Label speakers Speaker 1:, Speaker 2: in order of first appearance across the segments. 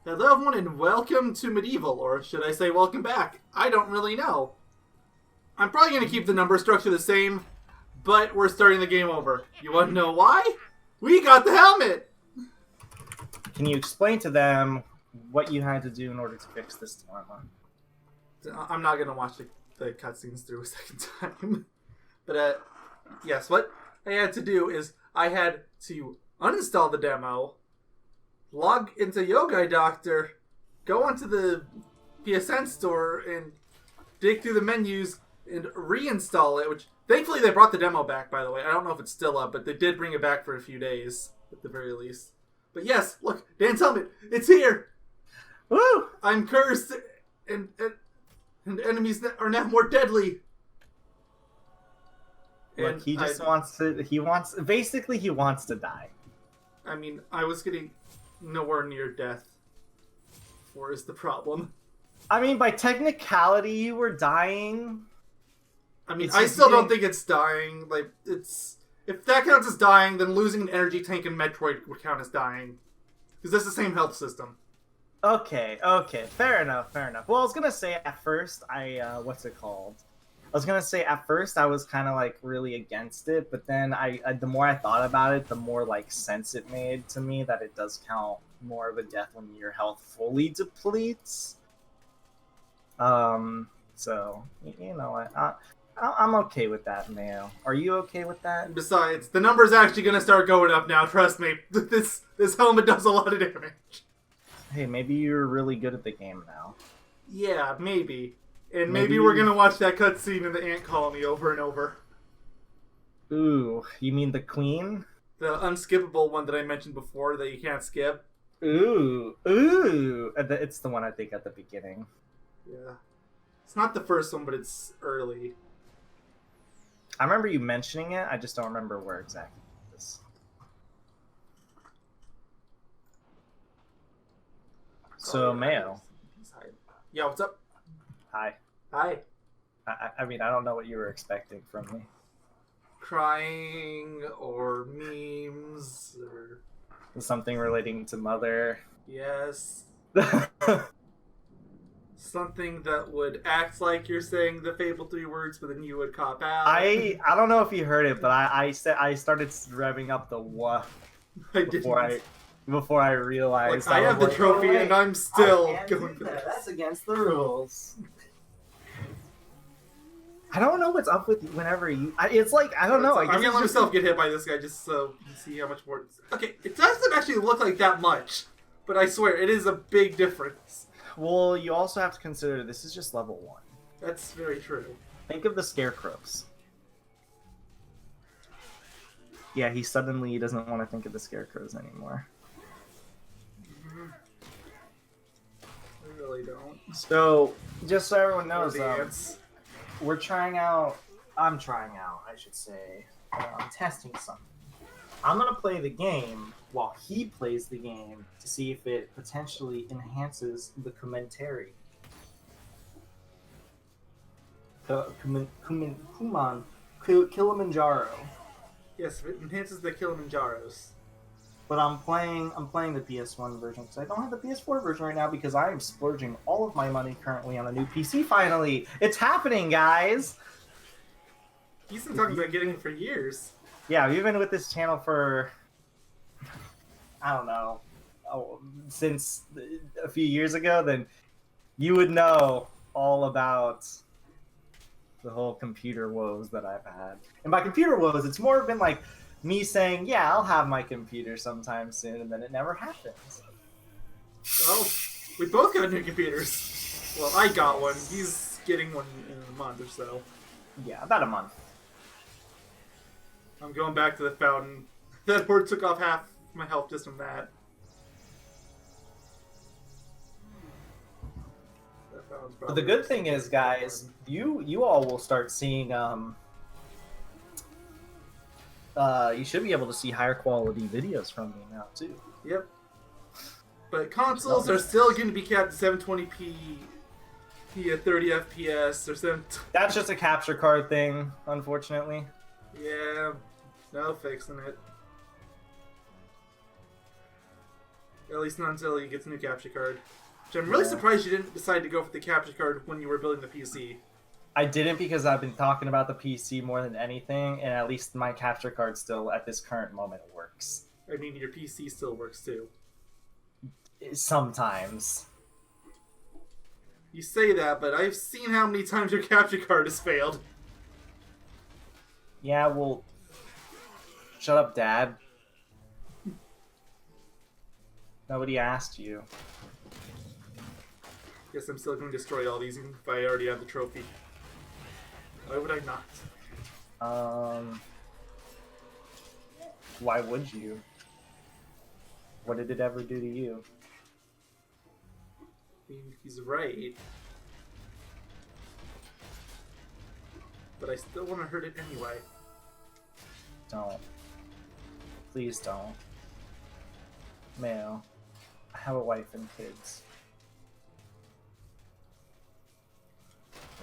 Speaker 1: Hello everyone and welcome to Medieval, or should I say welcome back? I don't really know. I'm probably going to keep the number structure the same, but we're starting the game over. You want to know why? We got the helmet!
Speaker 2: Can you explain to them what you had to do in order to fix this dilemma?
Speaker 1: I'm not going to watch the cutscenes through a second time. But, yes, what I had to do is I had to uninstall the demo, log into Yogaidr, go onto the PSN store and dig through the menus and reinstall it, which thankfully they brought the demo back, by the way. I don't know if it's still up, but they did bring it back for a few days at the very least. But yes, look, Dan's helmet, it's here!
Speaker 2: Woo!
Speaker 1: I'm cursed and enemies are now more deadly.
Speaker 2: Look,
Speaker 1: And
Speaker 2: he just wants to die.
Speaker 1: I mean, I was getting nowhere near death. Or is the problem?
Speaker 2: I mean, by technicality, you were dying.
Speaker 1: I mean, I still don't think it's dying. Like, it's... If that counts as dying, then losing an energy tank in Metroid would count as dying. Because that's the same health system.
Speaker 2: Okay, fair enough. Well, I was gonna say at first, what's it called? I was gonna say at first I was kind of like really against it, but then the more I thought about it, the more like sense it made to me that it does count more of a death when your health fully depletes. So you know what, I'm okay with that, Mayo. Are you okay with that?
Speaker 1: Besides, the number's actually gonna start going up now. Trust me, this helmet does a lot of damage.
Speaker 2: Hey, maybe you're really good at the game now.
Speaker 1: Yeah, maybe. And maybe we're gonna watch that cutscene in the ant colony over and over.
Speaker 2: Ooh, you mean the queen?
Speaker 1: The unskippable one that I mentioned before that you can't skip.
Speaker 2: Ooh. It's the one I think at the beginning.
Speaker 1: Yeah. It's not the first one, but it's early.
Speaker 2: I remember you mentioning it, I just don't remember where exactly it is. So, Mayo.
Speaker 1: Yeah, what's up?
Speaker 2: Hi.
Speaker 1: Hi.
Speaker 2: I mean, I don't know what you were expecting from me.
Speaker 1: Crying, or memes, or...
Speaker 2: Something relating to Mother.
Speaker 1: Yes. Something that would act like you're saying the Fable 3 words, but then you would cop out.
Speaker 2: I don't know if you heard it, but I started revving up the wha before I realized.
Speaker 1: Like, I have the trophy and I'm still going for
Speaker 2: that.
Speaker 1: this.
Speaker 2: That's against the rules. I don't know what's up with you whenever you... it's like, I don't know.
Speaker 1: I'm gonna let myself get hit by this guy just so you see how much more... Okay, it doesn't actually look like that much, but I swear, it is a big difference.
Speaker 2: Well, you also have to consider this is just level 1.
Speaker 1: That's very true.
Speaker 2: Think of the scarecrows. Yeah, he suddenly doesn't want to think of the scarecrows anymore.
Speaker 1: I really don't.
Speaker 2: So, just so everyone knows, I'm trying out, I should say. I'm testing something. I'm going to play the game while he plays the game to see if it potentially enhances the commentary. Kilimanjaro.
Speaker 1: Yes, it enhances the Kilimanjaros.
Speaker 2: But I'm playing the PS1 version because I don't have the PS4 version right now because I am splurging all of my money currently on a new PC finally. It's happening, guys!
Speaker 1: He's been talking about getting it for years.
Speaker 2: Yeah, we've been with this channel for, I don't know, since a few years ago. Then you would know all about the whole computer woes that I've had. And by computer woes, it's more been like me saying, yeah, I'll have my computer sometime soon, and then it never happens.
Speaker 1: Well, we both got new computers. Well, I got one. He's getting one in a month or so.
Speaker 2: Yeah, about a month.
Speaker 1: I'm going back to the fountain. That horde took off half my health just from that.
Speaker 2: But the good thing is, guys, you all will start seeing you should be able to see higher quality videos from me now too.
Speaker 1: Yep. But consoles are still going to be capped at 720p at 30 FPS or 7.
Speaker 2: That's just a capture card thing, unfortunately.
Speaker 1: Yeah, no fixing it. At least not until he gets a new capture card. Which I'm really surprised you didn't decide to go for the capture card when you were building the PC.
Speaker 2: I didn't because I've been talking about the PC more than anything, and at least my capture card still, at this current moment, works.
Speaker 1: I mean, your PC still works too.
Speaker 2: Sometimes.
Speaker 1: You say that, but I've seen how many times your capture card has failed.
Speaker 2: Yeah, well... Shut up, Dad. Nobody asked you.
Speaker 1: Guess I'm still going to destroy all these even if I already have the trophy. Why would I not?
Speaker 2: Why would you? What did it ever do to you?
Speaker 1: I mean, he's right. But I still want to hurt it anyway.
Speaker 2: Don't. Please don't. Mayo, I have a wife and kids.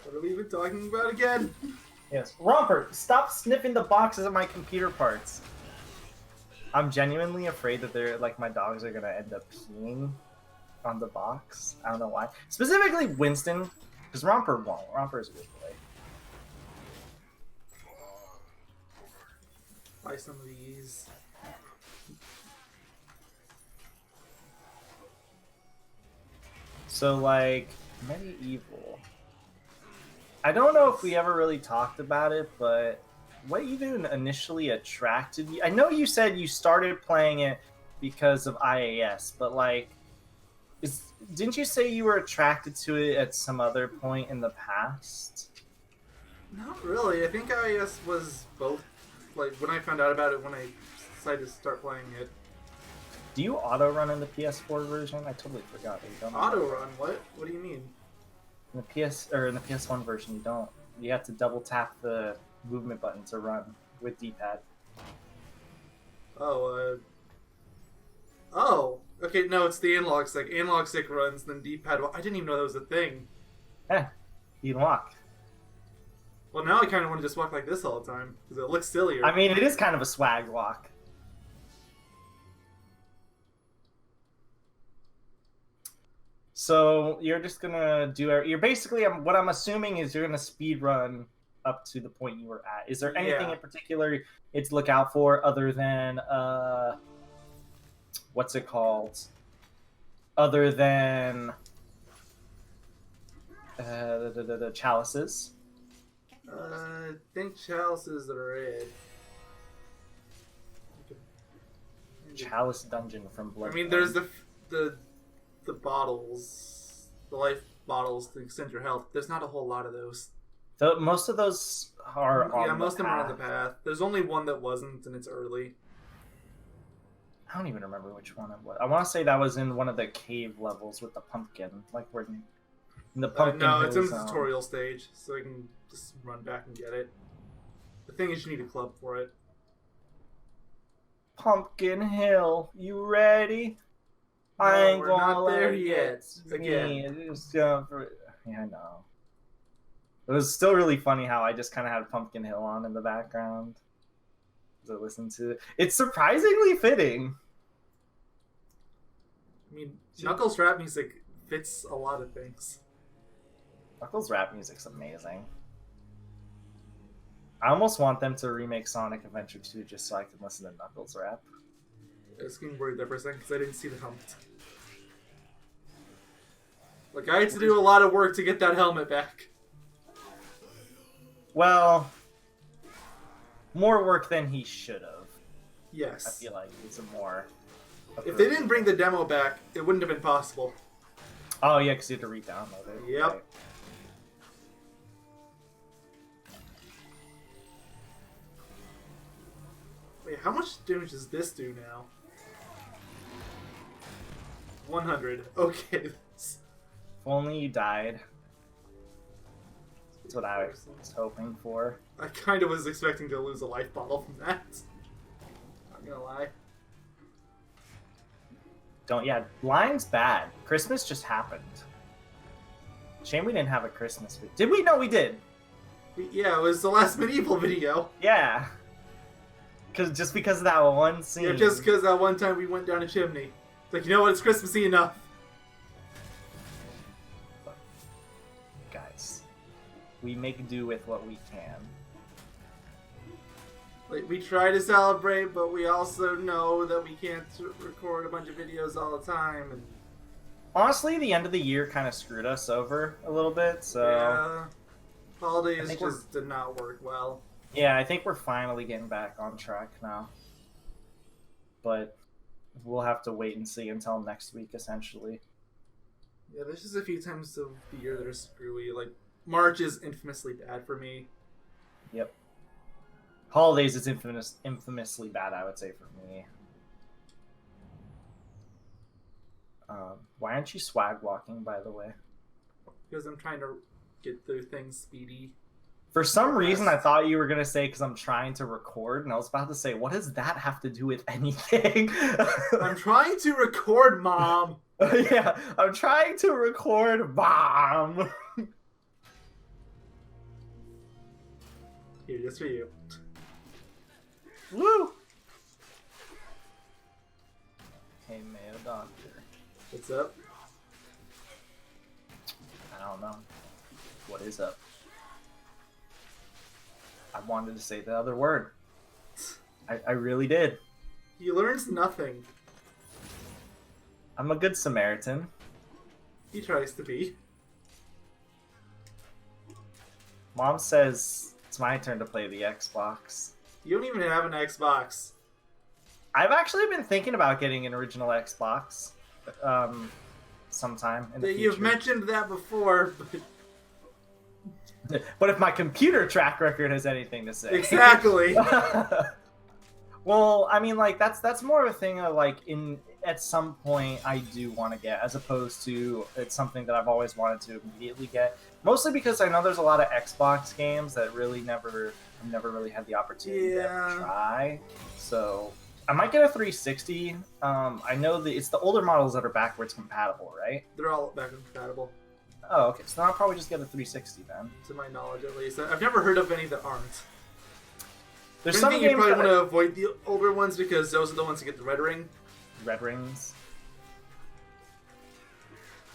Speaker 1: What are we even talking about again?
Speaker 2: Yes. Romper, stop sniffing the boxes of my computer parts. I'm genuinely afraid that they're like my dogs are gonna end up peeing on the box. I don't know why. Specifically Winston, because Romper won't. Romper is a good boy.
Speaker 1: Buy some of these.
Speaker 2: So like Medieval. I don't know if we ever really talked about it, but what even initially attracted you? I know you said you started playing it because of IAS, but like, didn't you say you were attracted to it at some other point in the past?
Speaker 1: Not really. I think IAS was both. Like, when I found out about it, when I decided to start playing it.
Speaker 2: Do you auto run in the PS4 version? I totally forgot that you don't.
Speaker 1: Auto run? What? What do you mean?
Speaker 2: In the in the PS1 version, you don't. You have to double tap the movement button to run with D-pad.
Speaker 1: Oh, oh, okay, no, it's the analog stick. Analog stick runs, then D-pad. Well, I didn't even know that was a thing.
Speaker 2: Eh, you can walk.
Speaker 1: Well, now I kind of want to just walk like this all the time, because it looks sillier.
Speaker 2: I mean, it is kind of a swag walk. So you're just gonna do... You're basically... what I'm assuming is you're gonna speed run up to the point you were at. Is there anything in particular it's look out for other than what's it called? Other than the chalices?
Speaker 1: I think chalices are it.
Speaker 2: Chalice dungeon from Blood.
Speaker 1: I mean, there's the bottles, the life bottles to extend your health. There's not a whole lot of those.
Speaker 2: Most of those are on
Speaker 1: most
Speaker 2: the
Speaker 1: of them are on
Speaker 2: path.
Speaker 1: the path. There's only one that wasn't, and it's early.
Speaker 2: I don't even remember which one it was. I want to say that was in one of the cave levels with the pumpkin, like we're in the pumpkin.
Speaker 1: No, it's in the
Speaker 2: zone.
Speaker 1: tutorial stage, so you can just run back and get it. The thing is, you need a club for it.
Speaker 2: Pumpkin Hill, you ready?
Speaker 1: No,
Speaker 2: I ain't
Speaker 1: we're
Speaker 2: gonna
Speaker 1: not there
Speaker 2: let
Speaker 1: yet.
Speaker 2: it
Speaker 1: Again.
Speaker 2: me. Just going for it. Yeah, I know. It was still really funny how I just kind of had Pumpkin Hill on in the background to listen to it. It's surprisingly fitting.
Speaker 1: I mean, Knuckles rap music fits a lot of things.
Speaker 2: Knuckles rap music's amazing. I almost want them to remake Sonic Adventure 2 just so I can listen to Knuckles rap.
Speaker 1: I was getting worried there for a second because I didn't see the helmet. Like, I had to do a lot of work to get that helmet back.
Speaker 2: Well, more work than he should have.
Speaker 1: Yes.
Speaker 2: I feel like it's a more...
Speaker 1: If they didn't bring the demo back, it wouldn't have been possible.
Speaker 2: Oh, yeah, because you had to re-download it.
Speaker 1: Yep.
Speaker 2: Right.
Speaker 1: Wait, how much damage does this do now? 100. Okay.
Speaker 2: If only you died. That's what I was hoping for.
Speaker 1: I kind of was expecting to lose a life bottle from that. Not gonna lie.
Speaker 2: Line's bad. Christmas just happened. Shame we didn't have a Christmas video. Did we? No, we did.
Speaker 1: Yeah, it was the last Medieval video.
Speaker 2: Yeah. Because of that one scene.
Speaker 1: Yeah, just because that one time we went down a chimney. Like, you know what? It's Christmassy enough.
Speaker 2: Guys, we make do with what we can.
Speaker 1: Like, we try to celebrate, but we also know that we can't record a bunch of videos all the time. And
Speaker 2: honestly, the end of the year kind of screwed us over a little bit, so...
Speaker 1: Yeah. Holidays just did not work well.
Speaker 2: Yeah, I think we're finally getting back on track now. But we'll have to wait and see until next week, essentially.
Speaker 1: Yeah, there's just a few times of the year that are screwy. Like, March is infamously bad for me.
Speaker 2: Yep. Holidays is infamously bad, I would say, for me. Why aren't you swag walking, by the way?
Speaker 1: Because I'm trying to get through things speedy.
Speaker 2: For some reason, I thought you were going to say, because I'm trying to record, and I was about to say, what does that have to do with anything?
Speaker 1: I'm trying to record, Mom!
Speaker 2: Yeah, I'm trying to record, Mom!
Speaker 1: Here, just for you.
Speaker 2: Woo! Hey, Mayo Doctor.
Speaker 1: What's up?
Speaker 2: I don't know. What is up? I wanted to say the other word. I really did.
Speaker 1: He learns nothing.
Speaker 2: I'm a good Samaritan.
Speaker 1: He tries to be.
Speaker 2: Mom says it's my turn to play the Xbox.
Speaker 1: You don't even have an Xbox.
Speaker 2: I've actually been thinking about getting an original Xbox sometime in the future.
Speaker 1: You've mentioned that before,
Speaker 2: but if my computer track record has anything to say.
Speaker 1: Exactly.
Speaker 2: Well, I mean, like, that's more of a thing of, like, at some point I do want to get, as opposed to it's something that I've always wanted to immediately get. Mostly because I know there's a lot of Xbox games that really never really had the opportunity to try. So I might get a 360. I know that it's the older models that are backwards compatible, right?
Speaker 1: They're all backwards compatible.
Speaker 2: Oh, okay. So then I'll probably just get a 360 then.
Speaker 1: To my knowledge, at least. I've never heard of any that aren't.
Speaker 2: There's some games
Speaker 1: you probably want to avoid the older ones because those are the ones that get the red ring.
Speaker 2: Red rings.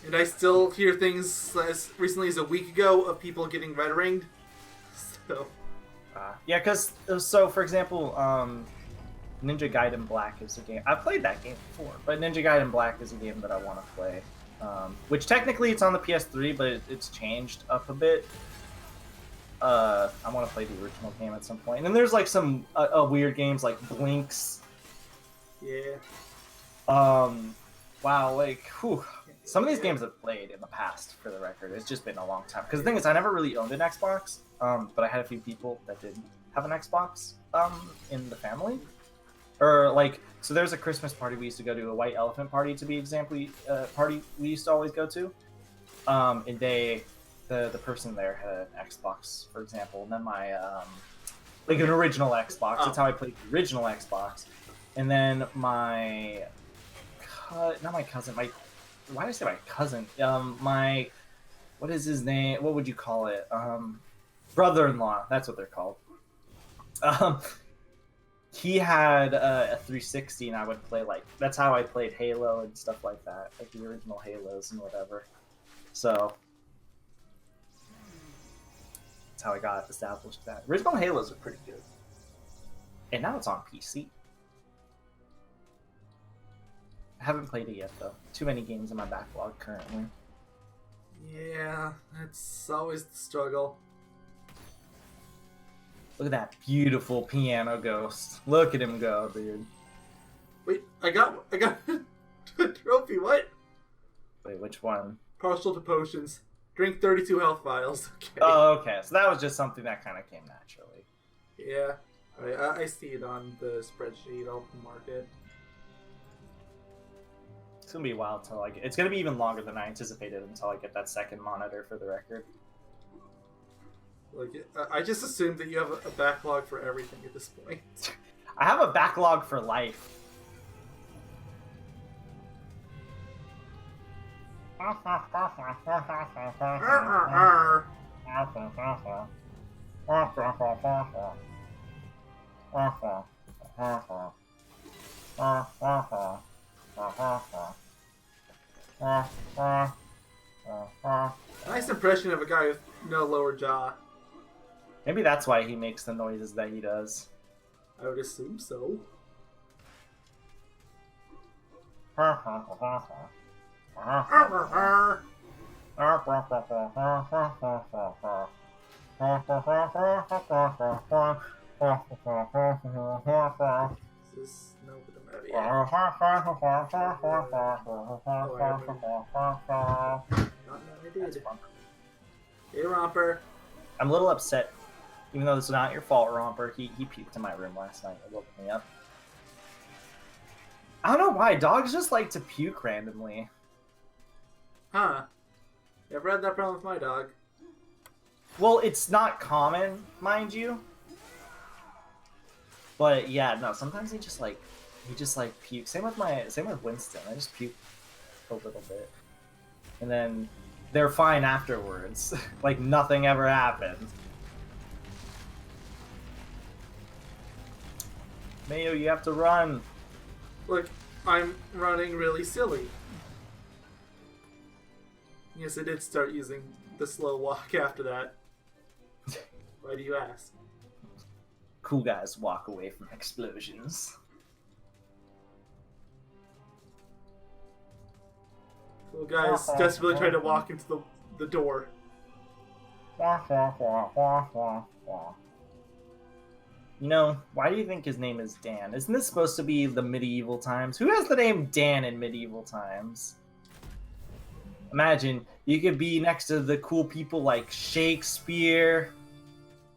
Speaker 1: And I still hear things as recently as a week ago of people getting red ringed. So.
Speaker 2: Yeah, because, so for example, Ninja Gaiden Black is a game. I've played that game before, but Ninja Gaiden Black is a game that I want to play. Which technically it's on the PS3, but it's changed up a bit. I want to play the original game at some point. And then there's like some weird games like Blinks.
Speaker 1: Yeah.
Speaker 2: Wow, like, whew. Some of these games I've played in the past, for the record. It's just been a long time. Because the thing is, I never really owned an Xbox, but I had a few people that did have an Xbox in the family. Or, like, so there's a Christmas party we used to go to, a White Elephant party, to be example, party we used to always go to. And the person there had an Xbox, for example, and then my, like an original Xbox. That's how I played the original Xbox. And then my, not my cousin, why did I say my cousin? What is his name? What would you call it? Brother-in-law. That's what they're called. He had a 360, and I would play, like, that's how I played Halo and stuff like that, like the original Halos and whatever. So that's how I got established that. Original Halos are pretty good. And now it's on PC. I haven't played it yet, though. Too many games in my backlog currently.
Speaker 1: Yeah, it's always the struggle.
Speaker 2: Look at that beautiful piano ghost. Look at him go, dude.
Speaker 1: Wait, I got a trophy. What?
Speaker 2: Wait, which one?
Speaker 1: Partial to potions. Drink 32 health vials. Okay.
Speaker 2: Oh, okay. So that was just something that kind of came naturally.
Speaker 1: Yeah. I see it on the spreadsheet. I'll mark it.
Speaker 2: It's gonna be a while till I get. It's gonna be even longer than I anticipated until I get that second monitor for the record.
Speaker 1: Like, I just assumed that you have a backlog for everything at this point.
Speaker 2: I have a backlog for life.
Speaker 1: Nice impression of a guy with no lower jaw.
Speaker 2: Maybe that's why he makes the noises that he does.
Speaker 1: I would assume so. This is no good movie. Not I did. Hey, Romper.
Speaker 2: I'm a little upset, even though it's not your fault, Romper. He puked in my room last night. It woke me up. I don't know why. Dogs just like to puke randomly.
Speaker 1: Huh. Yeah, I've had that problem with my dog.
Speaker 2: Well, it's not common, mind you. But yeah, no. Sometimes he just like puke. Same with Winston. I just puke a little bit, and then they're fine afterwards. Like nothing ever happened. Mayo, you have to run.
Speaker 1: Look, I'm running really silly. Yes, I did start using the slow walk after that. Why do you ask?
Speaker 2: Cool guys walk away from explosions.
Speaker 1: Cool guys desperately trying to walk into the door.
Speaker 2: You know, why do you think his name is Dan? Isn't this supposed to be the medieval times? Who has the name Dan in medieval times? Imagine, you could be next to the cool people like Shakespeare,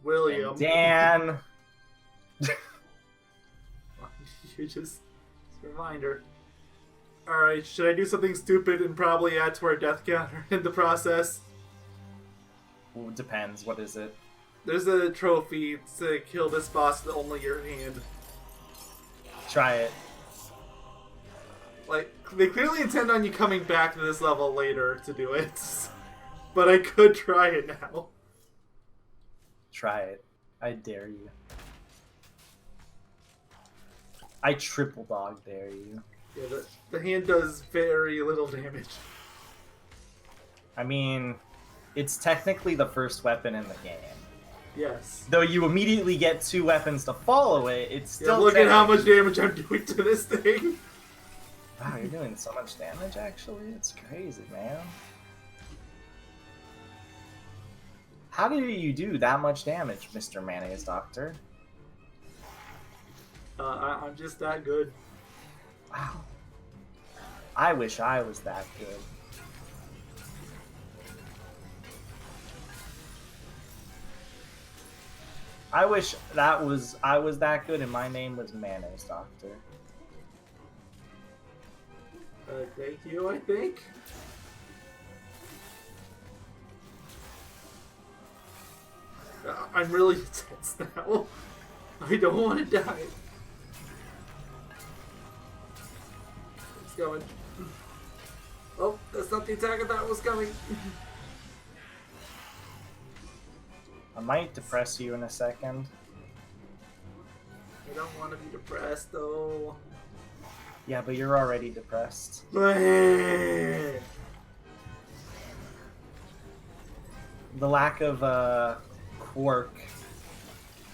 Speaker 1: William,
Speaker 2: Dan.
Speaker 1: You're just a reminder. Alright, should I do something stupid and probably add to our death counter in the process?
Speaker 2: Well, it depends. What is it?
Speaker 1: There's a trophy to kill this boss with only your hand.
Speaker 2: Try it.
Speaker 1: Like, they clearly intend on you coming back to this level later to do it. But I could try it now.
Speaker 2: Try it. I dare you. I triple dog dare you.
Speaker 1: Yeah, the hand does very little damage.
Speaker 2: I mean, it's technically the first weapon in the game.
Speaker 1: Yes.
Speaker 2: Though you immediately get 2 weapons to follow it, it's still.
Speaker 1: Yeah, look at how much damage I'm doing to this thing.
Speaker 2: Wow, you're doing so much damage, actually? It's crazy, man. How do you do that much damage, Mr. Mayonnaise Doctor?
Speaker 1: I'm just that good.
Speaker 2: Wow. I wish I was that good. I wish I was that good and my name was Mayonnaise Doctor.
Speaker 1: Thank you, I think. I'm really tense now. I don't want to die. It's going. Oh, that's not the attack I thought was coming.
Speaker 2: I might depress you in a second.
Speaker 1: I don't want to be depressed, though.
Speaker 2: Yeah, but you're already depressed.
Speaker 1: The
Speaker 2: lack of quirk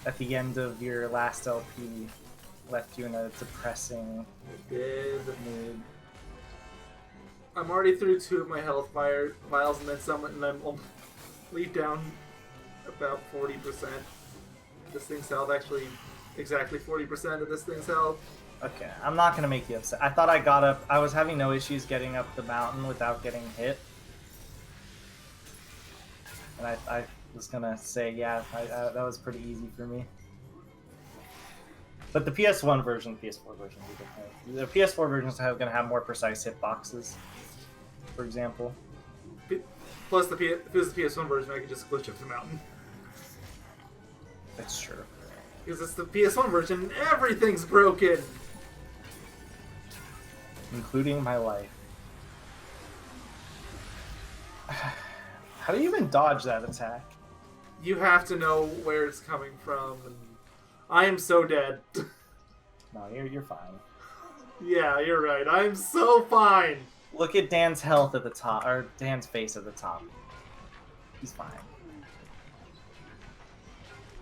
Speaker 2: at the end of your last LP left you in a depressing mood.
Speaker 1: I'm already through 2 of my health vials, and then some, and I'm only down about 40%. This thing's health, actually, exactly 40% of this thing's health.
Speaker 2: Okay, I'm not gonna make you upset. I thought I got up. I was having no issues getting up the mountain without getting hit. And I was gonna say, yeah, that was pretty easy for me. But the PS1 version, PS4 version, the PS4 version is gonna have more precise hitboxes, for example.
Speaker 1: Plus, if it was the PS1 version, I could just glitch up the mountain.
Speaker 2: That's true.
Speaker 1: Because it's the PS1 version, and everything's broken!
Speaker 2: Including my life. How do you even dodge that attack?
Speaker 1: You have to know where it's coming from, and I am so dead.
Speaker 2: No, you're fine.
Speaker 1: Yeah, you're right. I'm so fine.
Speaker 2: Look at Dan's health at the top, or Dan's face at the top. He's fine.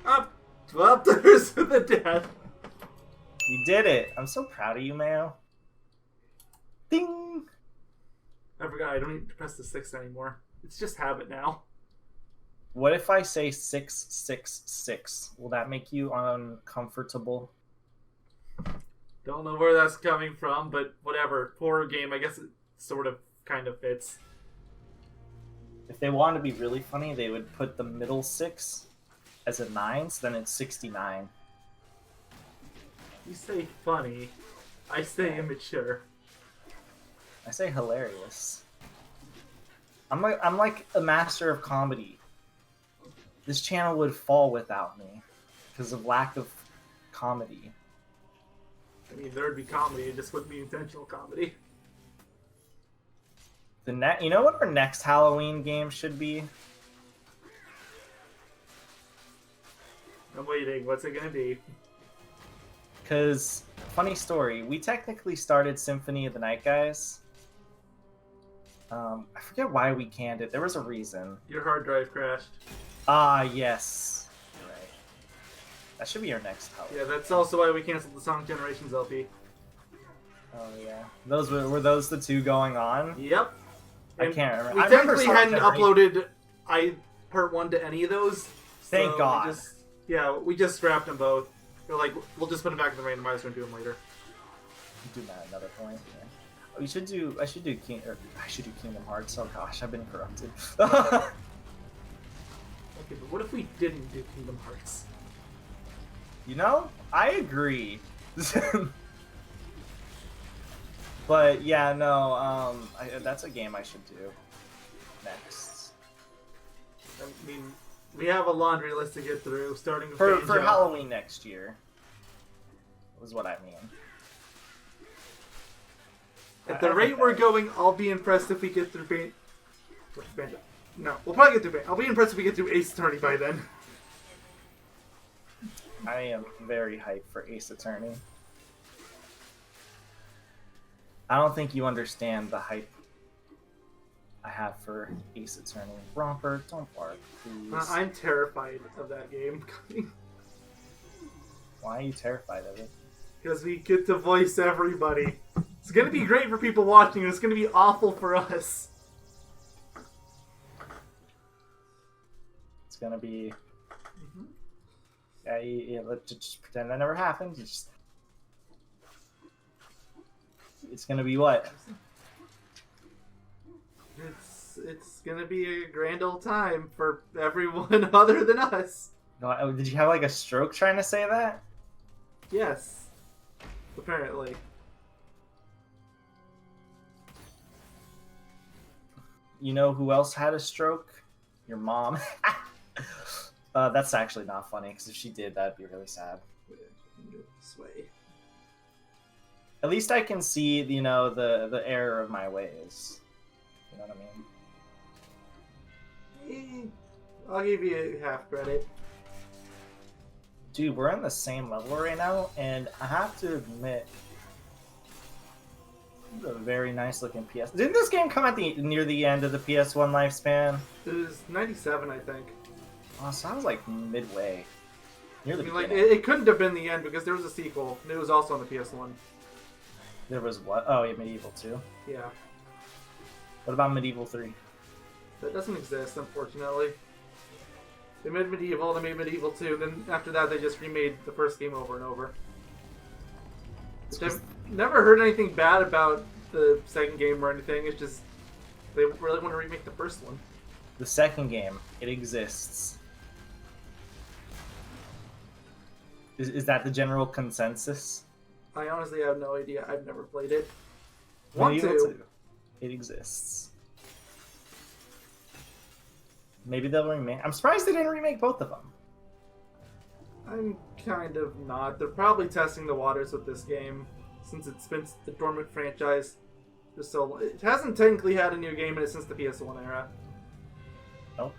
Speaker 1: Up there's the death.
Speaker 2: You did it. I'm so proud of you, Mayo. Ding!
Speaker 1: I forgot I don't need to press the 6 anymore. It's just habit now.
Speaker 2: What if I say 666? Will that make you uncomfortable?
Speaker 1: Don't know where that's coming from, but whatever. Horror game, I guess it sort of kind of fits.
Speaker 2: If they wanted to be really funny, they would put the middle 6 as a 9, so then it's 69.
Speaker 1: You say funny. I say immature.
Speaker 2: I say hilarious. I'm like a master of comedy. This channel would fall without me because of lack of comedy.
Speaker 1: I mean, there would be comedy, it just wouldn't be intentional comedy.
Speaker 2: You know what our next Halloween game should be?
Speaker 1: I'm waiting. What's it gonna be?
Speaker 2: Because, funny story, we technically started Symphony of the Night, guys. I forget why we canned it. There was a reason.
Speaker 1: Your hard drive crashed.
Speaker 2: Ah, yes. You're right. That should be our next Halloween.
Speaker 1: Yeah, that's also why we canceled the Sonic Generations LP.
Speaker 2: Oh, yeah. Those were those the two going on?
Speaker 1: Yep.
Speaker 2: I can't remember.
Speaker 1: We technically hadn't uploaded Part 1 to any of those.
Speaker 2: Thank God.
Speaker 1: We just scrapped them both. They're like, we'll just put them back in the randomizer and do them later.
Speaker 2: Do that at another point. Yeah. I should do Kingdom Hearts. Oh gosh, I've been corrupted.
Speaker 1: Okay, but what if we didn't do Kingdom Hearts?
Speaker 2: You know, I agree. But yeah, no, that's a game I should do next.
Speaker 1: I mean, we have a laundry list to get through, starting with
Speaker 2: for Halloween next year. Was what I mean.
Speaker 1: At the rate we're going, I'll be impressed if we get through Banjo. No, we'll probably get through Banjo. I'll be impressed if we get through Ace Attorney by then.
Speaker 2: I am very hyped for Ace Attorney. I don't think you understand the hype I have for Ace Attorney. Romper, don't bark, please.
Speaker 1: I'm terrified of that game coming.
Speaker 2: Why are you terrified of it?
Speaker 1: Because we get to voice everybody. It's going to be great for people watching, and it's going to be awful for us.
Speaker 2: It's going to be... Yeah, let's just pretend that never happened. It's going to be what?
Speaker 1: It's going to be a grand old time for everyone other than us.
Speaker 2: No, did you have like a stroke trying to say that?
Speaker 1: Yes. Apparently.
Speaker 2: You know who else had a stroke? Your mom. That's actually not funny, because if she did, that'd be really sad.
Speaker 1: This way.
Speaker 2: At least I can see, you know, the error of my ways. You know what I mean?
Speaker 1: I'll give you half credit.
Speaker 2: Dude, we're on the same level right now, and I have to admit, this is a very nice looking PS. Didn't this game come at near the end of the PS1 lifespan?
Speaker 1: It was 97, I think.
Speaker 2: Oh, so I was like midway. Near the
Speaker 1: like
Speaker 2: beginning.
Speaker 1: it couldn't have been the end because there was a sequel, and it was also on the PS1.
Speaker 2: There was what? Oh, yeah, Medieval 2.
Speaker 1: Yeah.
Speaker 2: What about Medieval 3?
Speaker 1: That doesn't exist, unfortunately. They made Medieval, they made Medieval 2, then after that they just remade the first game over and over. I've never heard anything bad about the second game or anything, it's just they really want to remake the first one.
Speaker 2: The second game, it exists. Is that the general consensus?
Speaker 1: I honestly have no idea, I've never played it.
Speaker 2: Medieval 2. It exists. Maybe they'll remake. I'm surprised they didn't remake both of them.
Speaker 1: I'm kind of not. They're probably testing the waters with this game, since it's been a dormant franchise for so long. It hasn't technically had a new game in it since the PS1 era.
Speaker 2: Nope.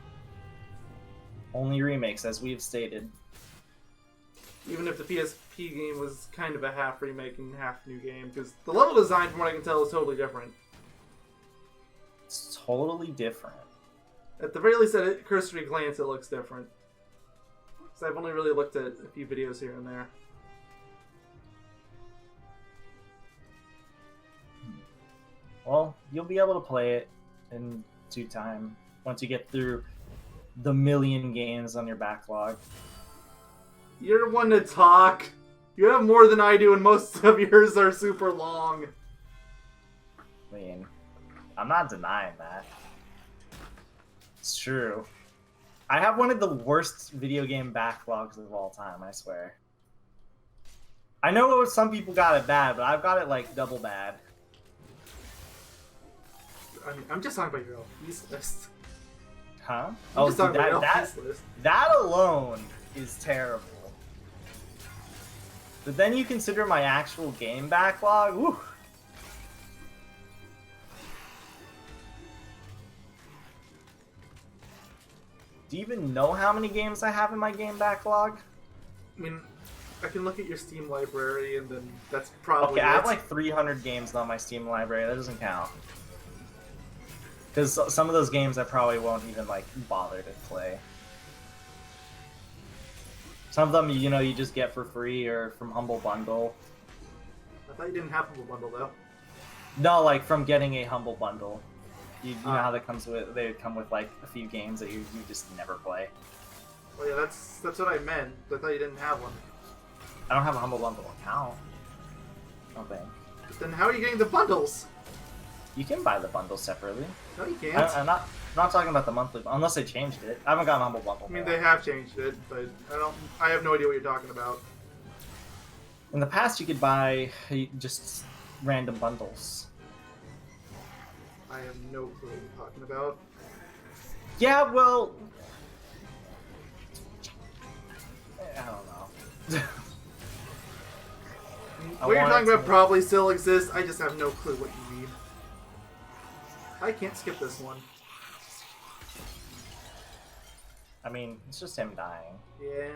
Speaker 2: Only remakes, as we've stated.
Speaker 1: Even if the PSP game was kind of a half remake and half new game, because the level design, from what I can tell, is totally different.
Speaker 2: It's totally different.
Speaker 1: At the very least, at a cursory glance, it looks different. Because I've only really looked at a few videos here and there.
Speaker 2: Well, you'll be able to play it in due time once you get through the million games on your backlog.
Speaker 1: You're one to talk. You have more than I do, and most of yours are super long.
Speaker 2: I mean, I'm not denying that. It's true. I have one of the worst video game backlogs of all time, I swear. I know some people got it bad, but I've got it like double bad.
Speaker 1: I mean, I'm just talking about your piece list.
Speaker 2: Huh?
Speaker 1: I'm just talking about your piece list.
Speaker 2: That alone is terrible. But then you consider my actual game backlog. Whew. Do you even know how many games I have in my game backlog?
Speaker 1: I mean, I can look at your Steam library, and then that's probably
Speaker 2: okay. I have like 300 games on my Steam library. That doesn't count. Because some of those games I probably won't even like bother to play. Some of them, you know, you just get for free or from Humble Bundle.
Speaker 1: I thought you didn't have Humble Bundle though.
Speaker 2: No, like from getting a Humble Bundle. You know how that comes with? They come with like a few games that you just never play.
Speaker 1: Well, yeah, that's what I meant. I thought you didn't have one.
Speaker 2: I don't have a Humble Bundle account. I don't think.
Speaker 1: Then how are you getting the bundles?
Speaker 2: You can buy the bundles separately.
Speaker 1: No, you can't.
Speaker 2: I'm not talking about the monthly, unless they changed it. I haven't gotten a Humble Bundle.
Speaker 1: I mean, they have changed it, but I have no idea what you're talking about.
Speaker 2: In the past, you could buy just random bundles.
Speaker 1: I have no clue what you're talking about.
Speaker 2: Yeah, well, I don't know.
Speaker 1: What you're talking about probably still exists. I just have no clue what you mean. I can't skip this one.
Speaker 2: I mean, it's just him dying.
Speaker 1: Yeah.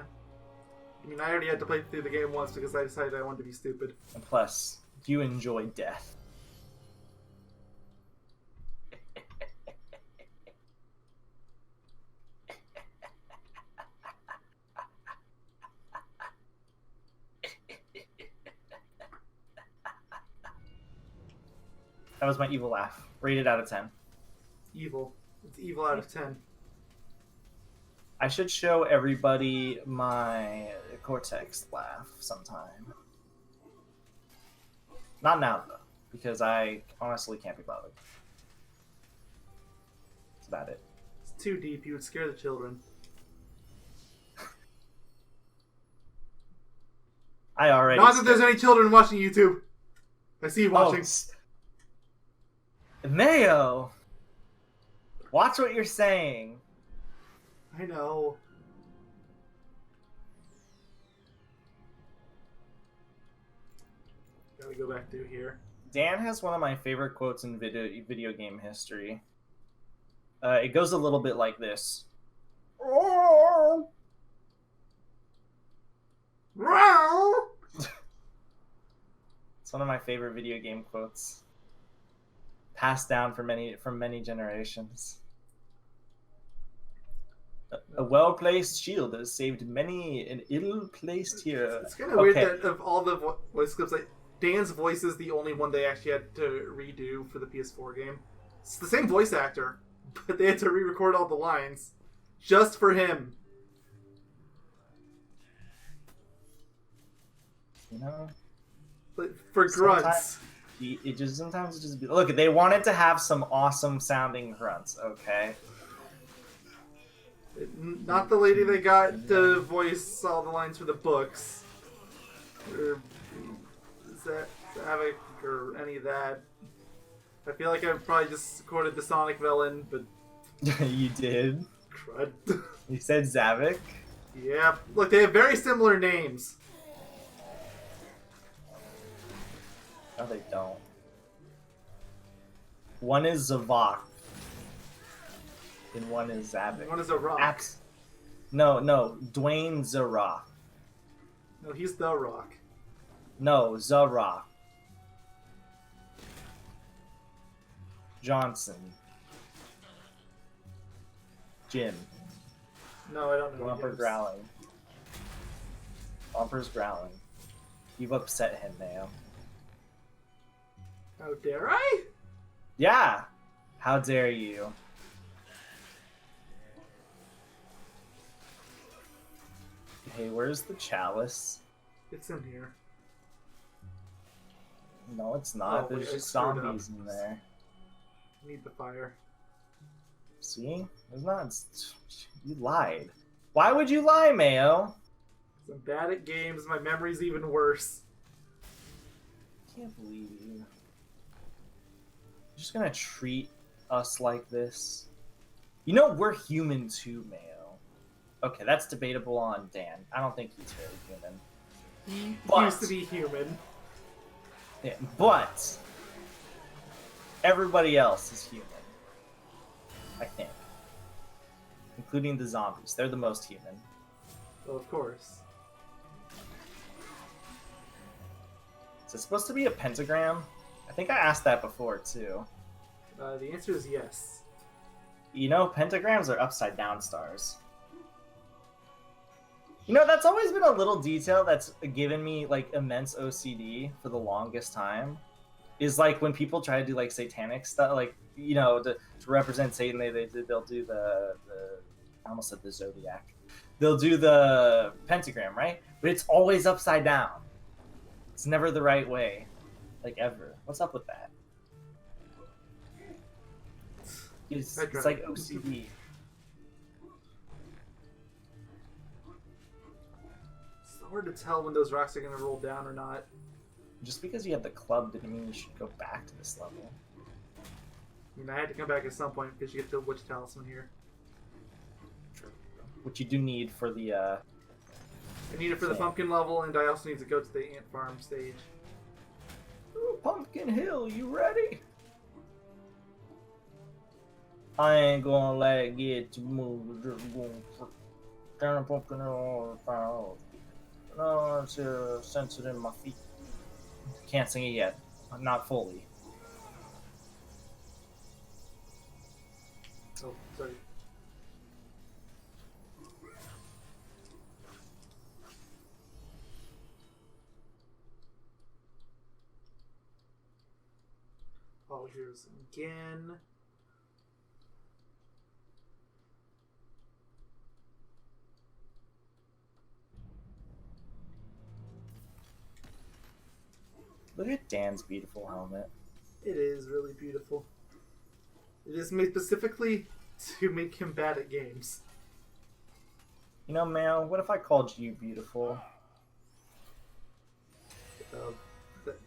Speaker 1: I mean, I already had to play through the game once because I decided I wanted to be stupid.
Speaker 2: And plus, you enjoy death. That was my evil laugh. Rated out of 10.
Speaker 1: Evil. It's evil out of 10.
Speaker 2: I should show everybody my Cortex laugh sometime. Not now, though, because I honestly can't be bothered. That's about it.
Speaker 1: It's too deep. You would scare the children.
Speaker 2: I already...
Speaker 1: Not that there's any children watching YouTube. I see you watching.
Speaker 2: Mayo! Watch what you're saying.
Speaker 1: I know. Gotta go back through here.
Speaker 2: Dan has one of my favorite quotes in video game history. It goes a little bit like this. It's one of my favorite video game quotes. Passed down from many generations. A well-placed shield has saved many an ill-placed hero.
Speaker 1: It's kind of weird that of all the voice clips, like, Dan's voice is the only one they actually had to redo for the PS4 game. It's the same voice actor, but they had to re-record all the lines just for him.
Speaker 2: You know,
Speaker 1: but for grunts.
Speaker 2: Sometimes it just be, look. They wanted to have some awesome sounding grunts. Okay.
Speaker 1: Not the lady they got to voice all the lines for the books. Or Zavik or any of that. I feel like I probably just quoted the Sonic villain, but...
Speaker 2: You did?
Speaker 1: Crud.
Speaker 2: You said Zavik?
Speaker 1: Yeah. Look, they have very similar names.
Speaker 2: No, they don't. One is Zavok. And one is Zavik.
Speaker 1: One is a rock.
Speaker 2: No, Dwayne Zarok.
Speaker 1: No, he's the Rock.
Speaker 2: No, The Rock. Johnson. Jim.
Speaker 1: No, I don't know.
Speaker 2: Lumper growling. Lumper's growling. You've upset him, Mayo.
Speaker 1: How dare I?
Speaker 2: Yeah! How dare you? Hey, where's the chalice?
Speaker 1: It's in here.
Speaker 2: No, it's not.
Speaker 1: Oh,
Speaker 2: There's
Speaker 1: wait,
Speaker 2: just zombies in there.
Speaker 1: I need the fire.
Speaker 2: See? There's not... You lied. Why would you lie, Mayo?
Speaker 1: I'm bad at games. My memory's even worse.
Speaker 2: I can't believe you. You're just gonna treat us like this? You know, we're human too, Mayo. Okay, that's debatable on Dan. I don't think he's very human.
Speaker 1: He used to be human.
Speaker 2: Yeah, but everybody else is human. I think. Including the zombies. They're the most human.
Speaker 1: Well, of course.
Speaker 2: Is it supposed to be a pentagram? I think I asked that before, too.
Speaker 1: The answer is yes.
Speaker 2: You know, pentagrams are upside down stars. You know, that's always been a little detail that's given me, like, immense OCD for the longest time. Is, like, when people try to do, like, satanic stuff, like, you know, to represent Satan, they'll do the... I almost said the zodiac. They'll do the pentagram, right? But it's always upside down. It's never the right way. Like, ever. What's up with that? It's like OCD.
Speaker 1: It's hard to tell when those rocks are going to roll down or not.
Speaker 2: Just because you have the club didn't mean you should go back to this level.
Speaker 1: I mean, I had to come back at some point because you get the Witch Talisman here.
Speaker 2: Which you do need for the,
Speaker 1: I need it for the pumpkin level, and I also need to go to the ant farm stage.
Speaker 2: Ooh, Pumpkin Hill, you ready? I ain't gonna let it get you move. Just going down the Pumpkin Hill. No, it's censored in my feet. Can't sing it yet. Not fully.
Speaker 1: Oh, sorry. Oh, here's again.
Speaker 2: Look at Dan's beautiful helmet.
Speaker 1: It is really beautiful. It is made specifically to make him bad at games.
Speaker 2: You know, Mel, what if I called you beautiful?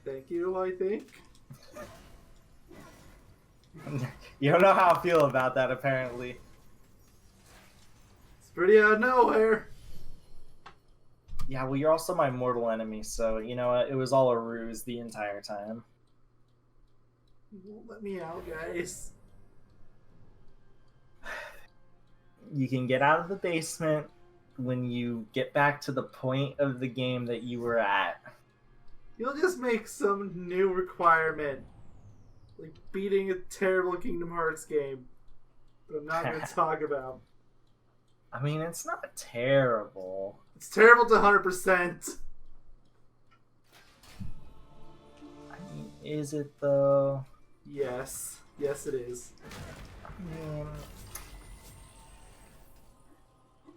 Speaker 1: Thank you, I think.
Speaker 2: You don't know how I feel about that, apparently.
Speaker 1: It's pretty out of nowhere.
Speaker 2: Yeah, well, you're also my mortal enemy, so, you know what? It was all a ruse the entire time.
Speaker 1: You won't let me out, guys.
Speaker 2: You can get out of the basement when you get back to the point of the game that you were at.
Speaker 1: You'll just make some new requirement. Like beating a terrible Kingdom Hearts game. That I'm not going to talk about.
Speaker 2: I mean, it's not terrible.
Speaker 1: It's terrible to 100%.
Speaker 2: I mean, is it though?
Speaker 1: Yes. Yes, it is.
Speaker 2: I mean...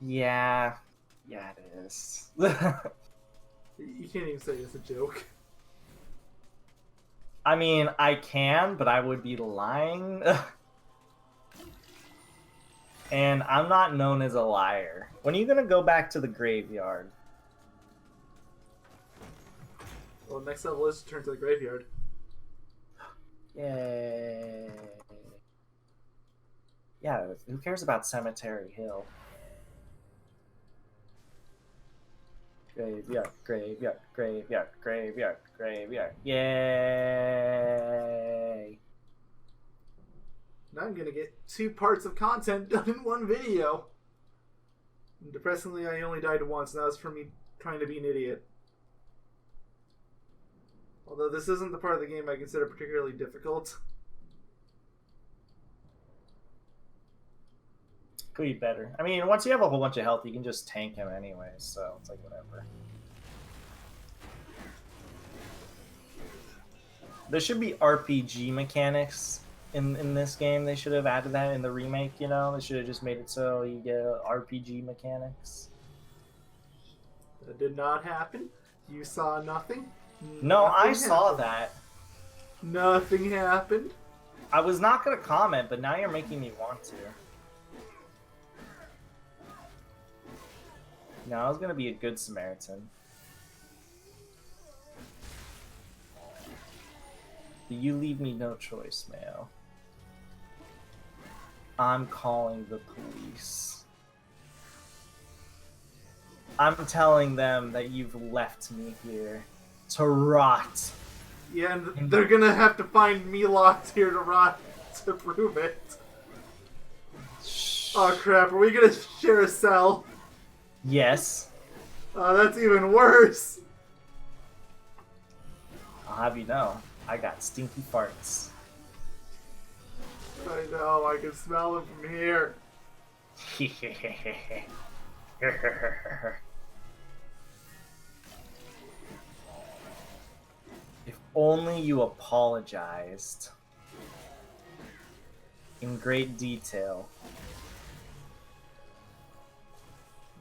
Speaker 2: Yeah. Yeah, it is.
Speaker 1: You can't even say it's a joke.
Speaker 2: I mean, I can, but I would be lying. And I'm not known as a liar. When are you gonna go back to the graveyard?
Speaker 1: Well, next level is to turn to the graveyard.
Speaker 2: Yay. Yeah, who cares about Cemetery Hill? Graveyard, graveyard, graveyard, graveyard, graveyard. Yay!
Speaker 1: Now I'm gonna get 2 parts of content done in one video. And depressingly, I only died once, and that was from me trying to be an idiot. Although this isn't the part of the game I consider particularly difficult.
Speaker 2: Could be better. I mean, once you have a whole bunch of health, you can just tank him anyway, so it's like whatever. There should be RPG mechanics in this game. They should have added that in the remake, you know? They should have just made it so you get RPG mechanics.
Speaker 1: That did not happen. You saw nothing.
Speaker 2: No,
Speaker 1: Nothing
Speaker 2: I saw
Speaker 1: happened.
Speaker 2: that.
Speaker 1: Nothing happened.
Speaker 2: I was not going to comment, but now you're making me want to. No, I was going to be a good Samaritan. But you leave me no choice, Mayo. I'm calling the police. I'm telling them that you've left me here to rot.
Speaker 1: Yeah, and they're gonna have to find me locked here to rot to prove it. Oh crap, are we gonna share a cell?
Speaker 2: Yes.
Speaker 1: Oh, that's even worse.
Speaker 2: I'll have you know, I got stinky farts.
Speaker 1: I know, I can smell them from here.
Speaker 2: If only you apologized in great detail.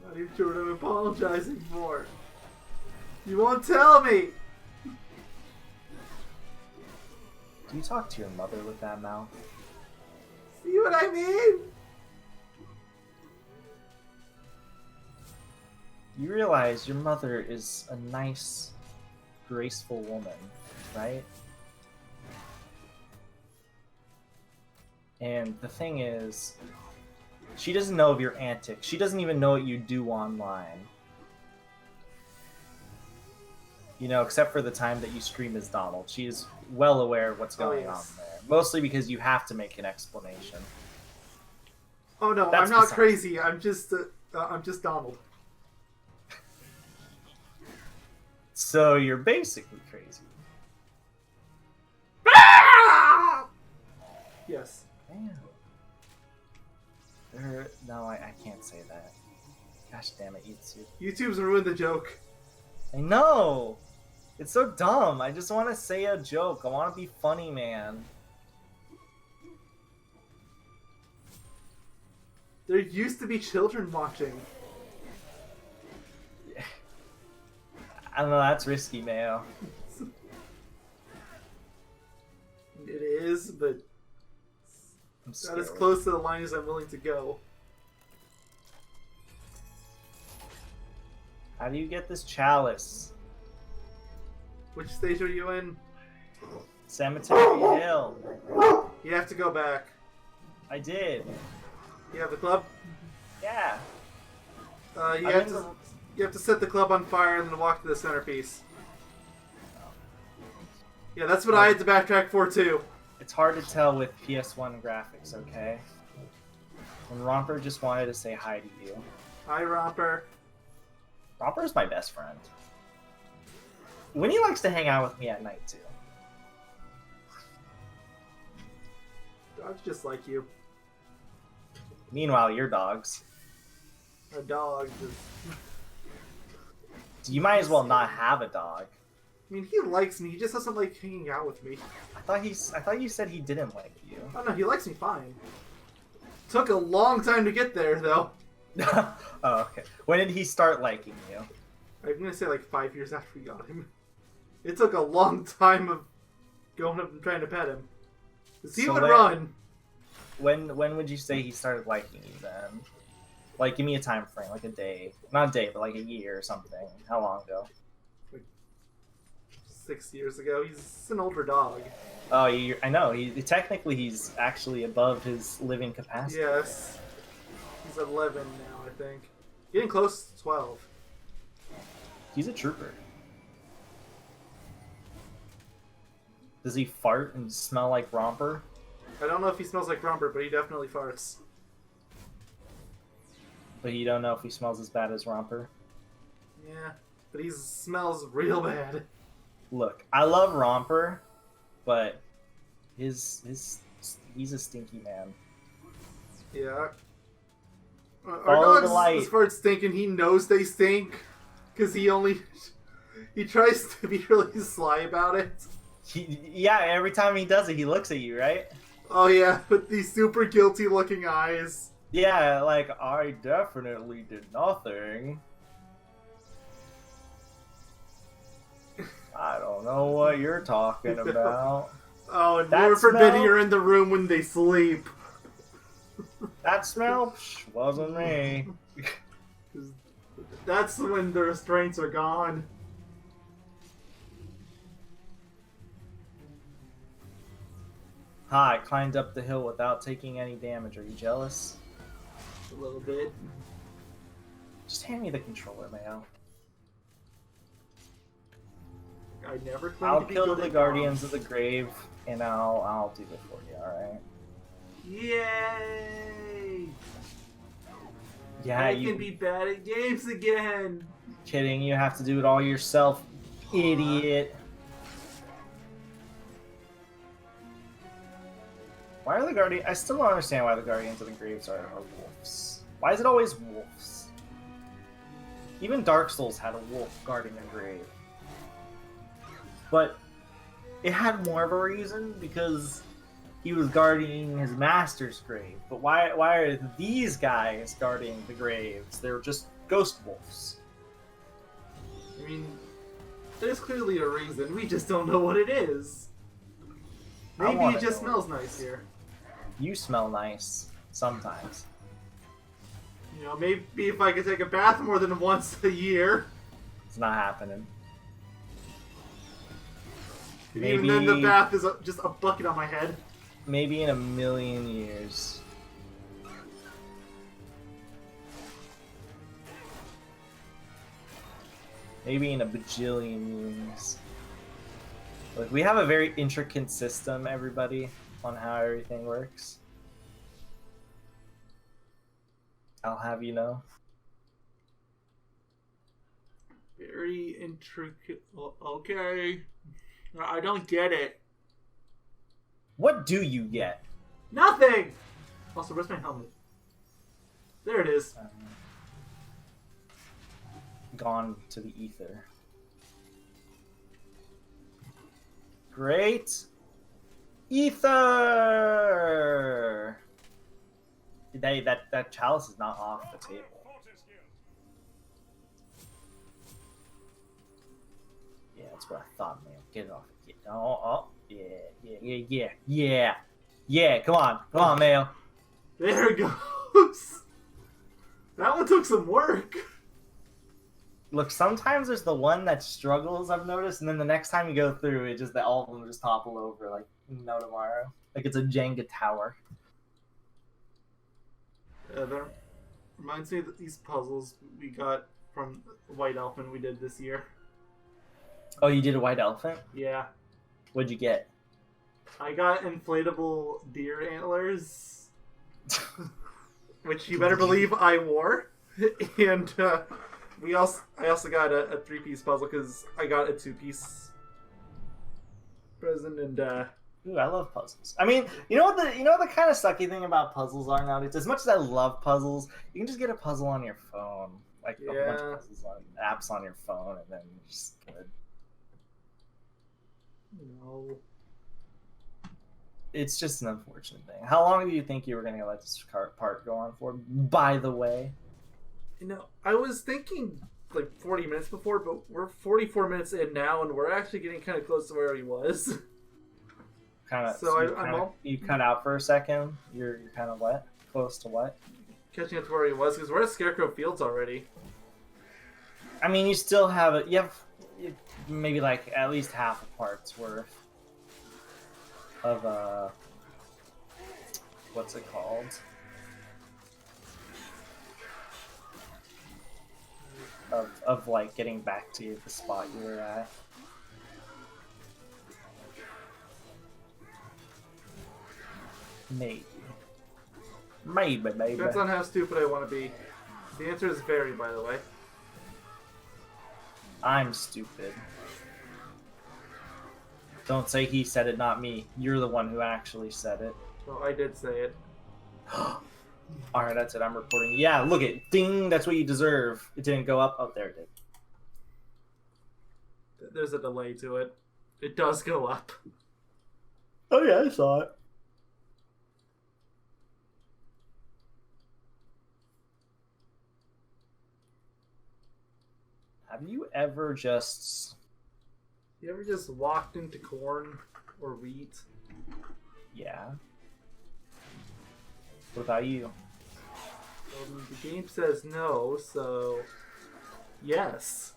Speaker 1: Not even sure what I'm apologizing for. You won't tell me!
Speaker 2: Do you talk to your mother with that mouth?
Speaker 1: See what I mean?
Speaker 2: You realize your mother is a nice, graceful woman, right? And the thing is, she doesn't know of your antics. She doesn't even know what you do online. You know, except for the time that you stream as Donald. She is well aware of what's going on there. Mostly because you have to make an explanation.
Speaker 1: Oh no,
Speaker 2: That's
Speaker 1: I'm not
Speaker 2: besides-
Speaker 1: crazy. I'm just Donald.
Speaker 2: So you're basically crazy.
Speaker 1: Yes.
Speaker 2: Damn. No, I can't say that. Gosh damn it, YouTube.
Speaker 1: YouTube's ruined the joke.
Speaker 2: I know! It's so dumb. I just want to say a joke. I want to be funny, man.
Speaker 1: There used to be children watching.
Speaker 2: I don't know, that's risky, Mayo.
Speaker 1: It is, but
Speaker 2: I'm
Speaker 1: not
Speaker 2: scared.
Speaker 1: as close to the line as I'm willing to go.
Speaker 2: How do you get this chalice?
Speaker 1: Which stage are you in?
Speaker 2: Cemetery Hill.
Speaker 1: You have to go back.
Speaker 2: I did.
Speaker 1: You have the club?
Speaker 2: Yeah.
Speaker 1: You
Speaker 2: I'm
Speaker 1: have
Speaker 2: in
Speaker 1: to
Speaker 2: the-
Speaker 1: you have to set the club on fire and then walk to the centerpiece. Yeah, that's what I had to backtrack for too.
Speaker 2: It's hard to tell with PS1 graphics, okay? And Romper just wanted to say hi to you.
Speaker 1: Hi, Romper.
Speaker 2: Romper's my best friend. Winnie likes to hang out with me at night, too.
Speaker 1: Dogs just like you.
Speaker 2: Meanwhile, your dogs.
Speaker 1: A dog just...
Speaker 2: You might as well not have a dog.
Speaker 1: I mean, he likes me. He just doesn't like hanging out with me.
Speaker 2: I thought you said he didn't like you.
Speaker 1: Oh no, he likes me fine. Took a long time to get there, though.
Speaker 2: Oh, okay. When did he start liking you?
Speaker 1: I'm gonna say like 5 years after we got him. It took a long time of going up and trying to pet him. 'Cause he
Speaker 2: So
Speaker 1: would
Speaker 2: when-
Speaker 1: run.
Speaker 2: When would you say he started liking you then? Like, give me a time frame, like a day. Not a day, but like a year or something. How long ago?
Speaker 1: 6 years ago. He's an older dog.
Speaker 2: Oh, I know. Technically, he's actually above his living capacity.
Speaker 1: Yes. He's 11 now, I think. Getting close to 12.
Speaker 2: He's a trooper. Does he fart and smell like Romper?
Speaker 1: I don't know if he smells like Romper, but he definitely farts.
Speaker 2: But you don't know if he smells as bad as Romper?
Speaker 1: Yeah. but he smells real bad.
Speaker 2: Look, I love Romper, but he's a stinky man.
Speaker 1: Yeah.
Speaker 2: Follow
Speaker 1: Our
Speaker 2: the
Speaker 1: dogs,
Speaker 2: light.
Speaker 1: as far as stinking, he knows they stink. Because he tries to be really sly about it.
Speaker 2: Yeah, every time he does it, he looks at you, right?
Speaker 1: Oh yeah, with these super guilty looking eyes.
Speaker 2: Yeah, like, I definitely did nothing. I don't know what you're talking about.
Speaker 1: Oh, and
Speaker 2: That
Speaker 1: Lord forbid
Speaker 2: smell?
Speaker 1: you're in the room when they sleep.
Speaker 2: That smell? Psh, wasn't me.
Speaker 1: 'Cause that's when the restraints are gone.
Speaker 2: Hi, climbed up the hill without taking any damage. Are you jealous?
Speaker 1: A little bit.
Speaker 2: Just hand me the controller, Mayo.
Speaker 1: I never claimed
Speaker 2: I'll
Speaker 1: to be
Speaker 2: kill
Speaker 1: good
Speaker 2: the
Speaker 1: at
Speaker 2: Guardians
Speaker 1: bombs.
Speaker 2: of the Grave, and I'll do it for you, alright?
Speaker 1: Yay!
Speaker 2: Yeah,
Speaker 1: I
Speaker 2: you
Speaker 1: can be bad at games again.
Speaker 2: kidding? You have to do it all yourself, idiot. Why are the Guardians... I still don't understand why the Guardians of the Graves are wolves. Why is it always wolves? Even Dark Souls had a wolf guarding a grave. But it had more of a reason because he was guarding his master's grave. But why are these guys guarding the graves? They're just ghost wolves.
Speaker 1: I mean, there's clearly a reason. We just don't know what it is. Maybe it just smells nice here.
Speaker 2: You smell nice sometimes.
Speaker 1: You know, maybe if I could take a bath more than once a year.
Speaker 2: It's not happening.
Speaker 1: Even then, the bath is just a bucket on my head.
Speaker 2: Maybe in a million years. Maybe in a bajillion years. Look, we have a very intricate system, everybody, on how everything works. I'll have you know.
Speaker 1: Very intricate. Okay. I don't get it.
Speaker 2: What do you get?
Speaker 1: Nothing! Also, where's my helmet? There it is.
Speaker 2: Gone to the ether. Great. Ether! That chalice is not off the table. Yeah, that's what I thought, man. Get it off. Yeah. Come on, Mayo.
Speaker 1: There it goes. That one took some work.
Speaker 2: Look, sometimes there's the one that struggles, I've noticed, and then the next time you go through, it just all of them just topple over like no tomorrow. Like it's a Jenga tower.
Speaker 1: That reminds me of these puzzles we got from White Elephant we did this year.
Speaker 2: Oh, you did a white elephant?
Speaker 1: Yeah.
Speaker 2: What'd you get?
Speaker 1: I got inflatable deer antlers, which you better believe I wore. And I also got a 3-piece puzzle because I got a 2-piece present. And
Speaker 2: Ooh, I love puzzles. I mean, you know what the kind of sucky thing about puzzles are nowadays? As much as I love puzzles, you can just get a puzzle on your phone, like a bunch of puzzles on apps on your phone, and then you're just good.
Speaker 1: No.
Speaker 2: It's just an unfortunate thing. How long do you think you were going to let this part go on for? By the way,
Speaker 1: You know, I was thinking like 40 minutes before, but we're 44 minutes in now, and we're actually getting kind of close to where he was.
Speaker 2: You cut out for a second. You're kind of what? Close to what?
Speaker 1: Catching up to where he was, because we're at Scarecrow Fields already.
Speaker 2: I mean, you still have it. You have maybe like at least half a part's worth of what's it called? Of like getting back to the spot you were at. Maybe, baby.
Speaker 1: Depends on how stupid I want to be. The answer is very, by the way.
Speaker 2: I'm stupid. Don't say he said it, not me. You're the one who actually said it.
Speaker 1: Well, I did say it.
Speaker 2: Alright, that's it. I'm reporting. Yeah, look it. Ding! That's what you deserve. It didn't go up. Oh, there it did.
Speaker 1: There's a delay to it. It does go up.
Speaker 2: Oh, yeah, I saw it. Have you ever just...
Speaker 1: You ever just walked into corn or wheat?
Speaker 2: Yeah. What about you?
Speaker 1: The game says no, so... Yes.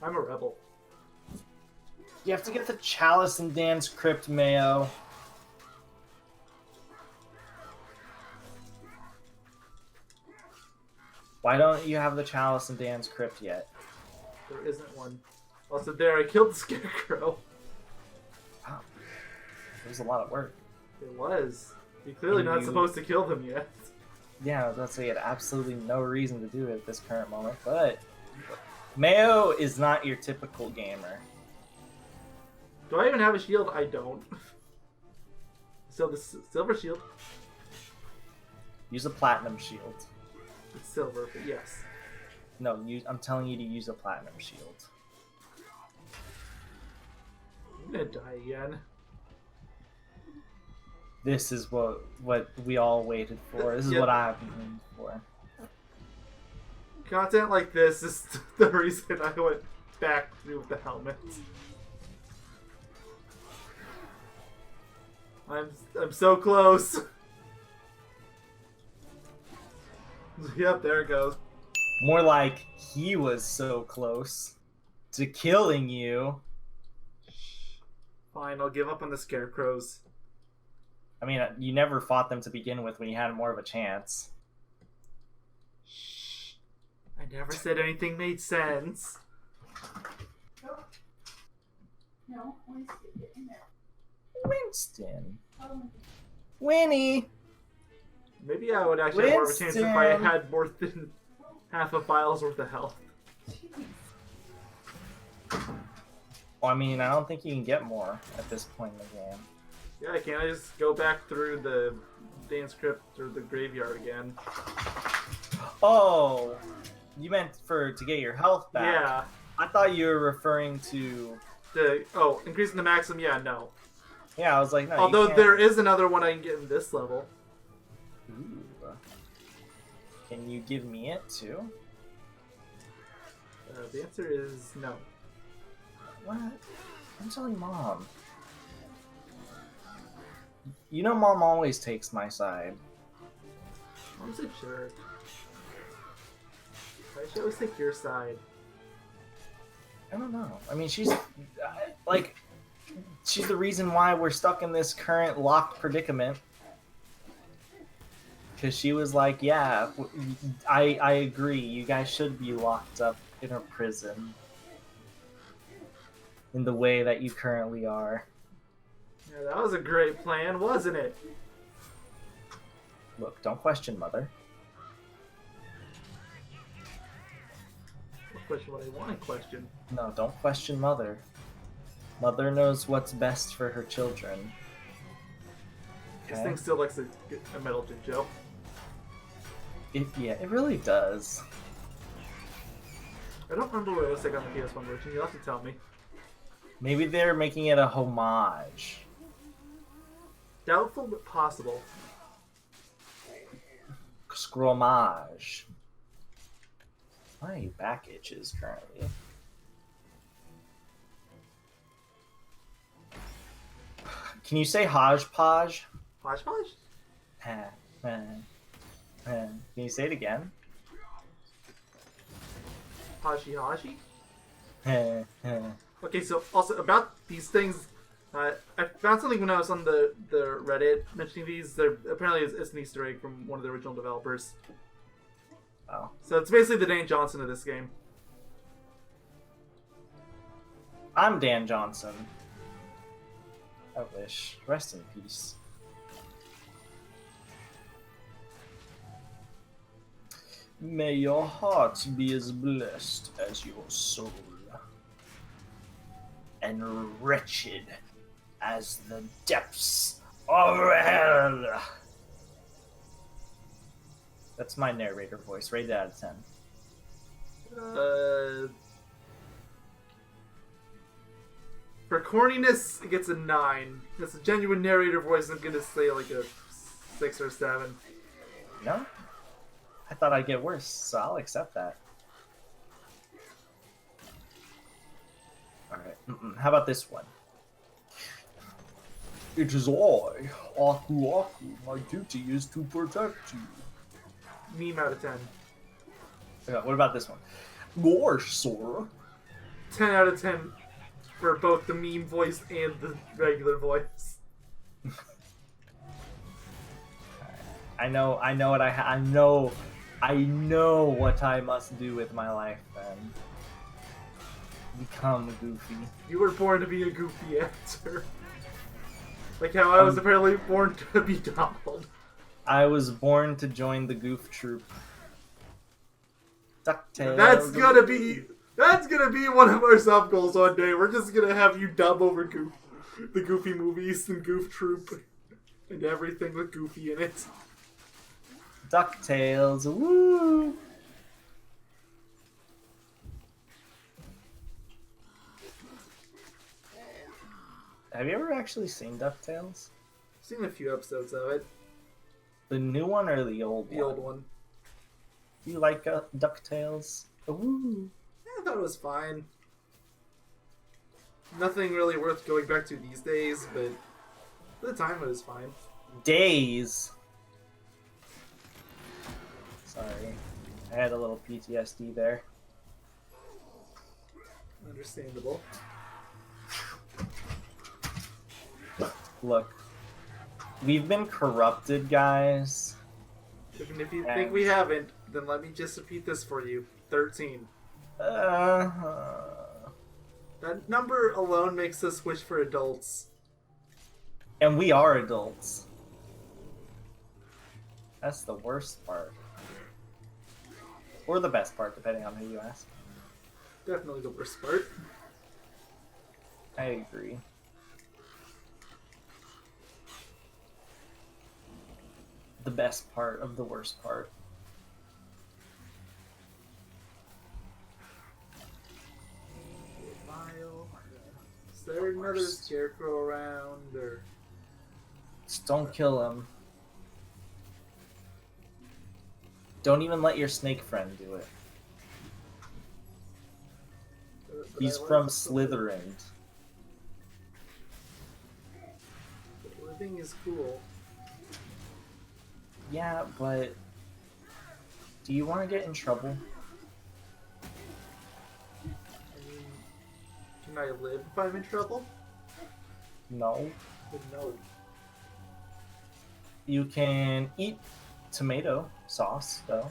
Speaker 1: I'm a rebel.
Speaker 2: You have to get the Chalice and Dan's Crypt, Mayo. Why don't you have the Chalice and Dan's Crypt yet?
Speaker 1: There isn't one. Also, there, I killed the Scarecrow.
Speaker 2: Wow. It was a lot of work.
Speaker 1: It was. You're clearly not supposed to kill them yet.
Speaker 2: Yeah, I was about to say, you had absolutely no reason to do it at this current moment, but... Mayo is not your typical gamer.
Speaker 1: Do I even have a shield? I don't. So the silver shield.
Speaker 2: Use a platinum shield.
Speaker 1: It's silver, but yes.
Speaker 2: No, I'm telling you to use a platinum shield.
Speaker 1: I'm gonna die again.
Speaker 2: This is what we all waited for. This is what I've been waiting for.
Speaker 1: Content like this is the reason I went back through with the helmet. I'm so close. Yep, there it goes.
Speaker 2: More like he was so close to killing you.
Speaker 1: Fine, I'll give up on the scarecrows.
Speaker 2: I mean, you never fought them to begin with when you had more of a chance.
Speaker 1: I never said anything made sense.
Speaker 3: No, Winston, get in there.
Speaker 2: Winston. Winnie.
Speaker 1: Maybe I would actually have more of a chance if I had more than half a file's worth of health.
Speaker 2: Well, I mean, I don't think you can get more at this point in the game.
Speaker 1: Yeah, can't I just go back through the dance crypt or the graveyard again?
Speaker 2: Oh, you meant to get your health back.
Speaker 1: Yeah.
Speaker 2: I thought you were referring to...
Speaker 1: Increasing the maximum, yeah, no.
Speaker 2: Yeah, I was like, no,
Speaker 1: although there is another one I can get in this level.
Speaker 2: Ooh. Can you give me it, too?
Speaker 1: The answer is no.
Speaker 2: What? I'm telling Mom. You know Mom always takes my side.
Speaker 1: Mom's a jerk. Why should I always take your side?
Speaker 2: I don't know. I mean, she's... like... She's the reason why we're stuck in this current locked predicament. Because she was like, yeah, I agree. You guys should be locked up in a prison. In the way that you currently are.
Speaker 1: Yeah, that was a great plan, wasn't it?
Speaker 2: Look, don't question Mother.
Speaker 1: Don't question what I want to question.
Speaker 2: No, don't question Mother. Mother knows what's best for her children.
Speaker 1: This thing still likes a metal Joe.
Speaker 2: Yeah, it really does.
Speaker 1: I don't remember what it was like on the PS1 version. You'll have to tell me.
Speaker 2: Maybe they're making it a homage.
Speaker 1: Doubtful, but possible.
Speaker 2: Scromage. My back itches currently. Can you say hodgepodge?
Speaker 1: Hodgepodge?
Speaker 2: Can you say it again?
Speaker 1: Hashi? Okay, so also about these things, I found something when I was on the Reddit mentioning these. Apparently it's an Easter egg from one of the original developers.
Speaker 2: Oh.
Speaker 1: So it's basically the Dan Johnson of this game.
Speaker 2: I'm Dan Johnson. I wish. Rest in peace. May your heart be as blessed as your soul, and wretched as the depths of hell. That's my narrator voice, rated out of 10.
Speaker 1: For corniness, it gets a 9. That's a genuine narrator voice. I'm gonna say like a 6 or 7.
Speaker 2: No? I thought I'd get worse, so I'll accept that. Alright, how about this one? It is I, Aku Aku. My duty is to protect you.
Speaker 1: Meme out of 10.
Speaker 2: Okay, what about this one? Gosh, Sora.
Speaker 1: 10 out of 10 for both the meme voice and the regular voice.
Speaker 2: I know what I must do with my life then. Become Goofy.
Speaker 1: You were born to be a goofy actor. Like how I was apparently born to be Donald.
Speaker 2: I was born to join the Goof Troop. DuckTales.
Speaker 1: That's gonna be one of our sub goals one day. We're just gonna have you dub over the Goofy movies and Goof Troop and everything with Goofy in it.
Speaker 2: DuckTales. Woo! Have you ever actually seen DuckTales?
Speaker 1: I've seen a few episodes of it.
Speaker 2: The new one or the old one?
Speaker 1: The old one.
Speaker 2: Do you like DuckTales? Ooh.
Speaker 1: I thought it was fine. Nothing really worth going back to these days, but at the time it was fine.
Speaker 2: Days. Sorry. I had a little PTSD there.
Speaker 1: Understandable.
Speaker 2: Look. We've been corrupted, guys.
Speaker 1: Even if you think we haven't, then let me just repeat this for you. 13. That number alone makes us wish for adults.
Speaker 2: And we are adults. That's the worst part. Or the best part, depending on who you ask.
Speaker 1: Definitely the worst part.
Speaker 2: I agree. The best part of the worst part.
Speaker 1: Is there another scarecrow around, or...
Speaker 2: Just don't kill him. Don't even let your snake friend do it.
Speaker 1: But
Speaker 2: He's
Speaker 1: I
Speaker 2: from
Speaker 1: like
Speaker 2: Slytherin.
Speaker 1: Living is cool.
Speaker 2: Yeah, but... Do you want to get in trouble?
Speaker 1: I mean, can I live if I'm in trouble?
Speaker 2: No.
Speaker 1: But no.
Speaker 2: You can eat tomato sauce, though.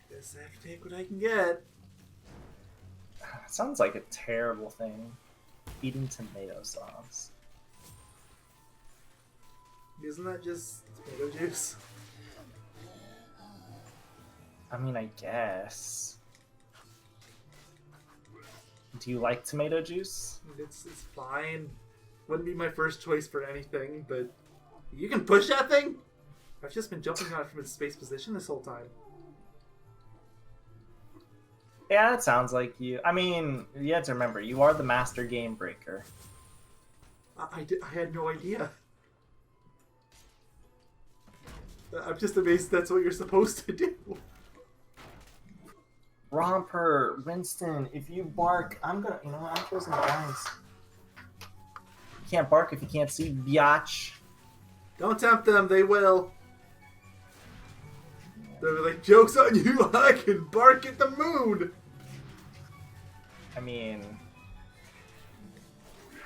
Speaker 1: Guess I have to take what I can get.
Speaker 2: Sounds like a terrible thing. Eating tomato sauce.
Speaker 1: Isn't that just tomato juice?
Speaker 2: I mean, I guess. Do you like tomato juice?
Speaker 1: It's fine. Wouldn't be my first choice for anything, but you can push that thing? I've just been jumping on it from its space position this whole time.
Speaker 2: Yeah, that sounds like you. I mean, you have to remember, you are the master game breaker.
Speaker 1: I had no idea. I'm just amazed that's what you're supposed to do.
Speaker 2: Romper, Winston, if you bark, I'm gonna, I'm closing the blinds. You can't bark if you can't see, biatch.
Speaker 1: Don't tempt them, they will. They're like, joke's on you, I can bark at the moon!
Speaker 2: I mean,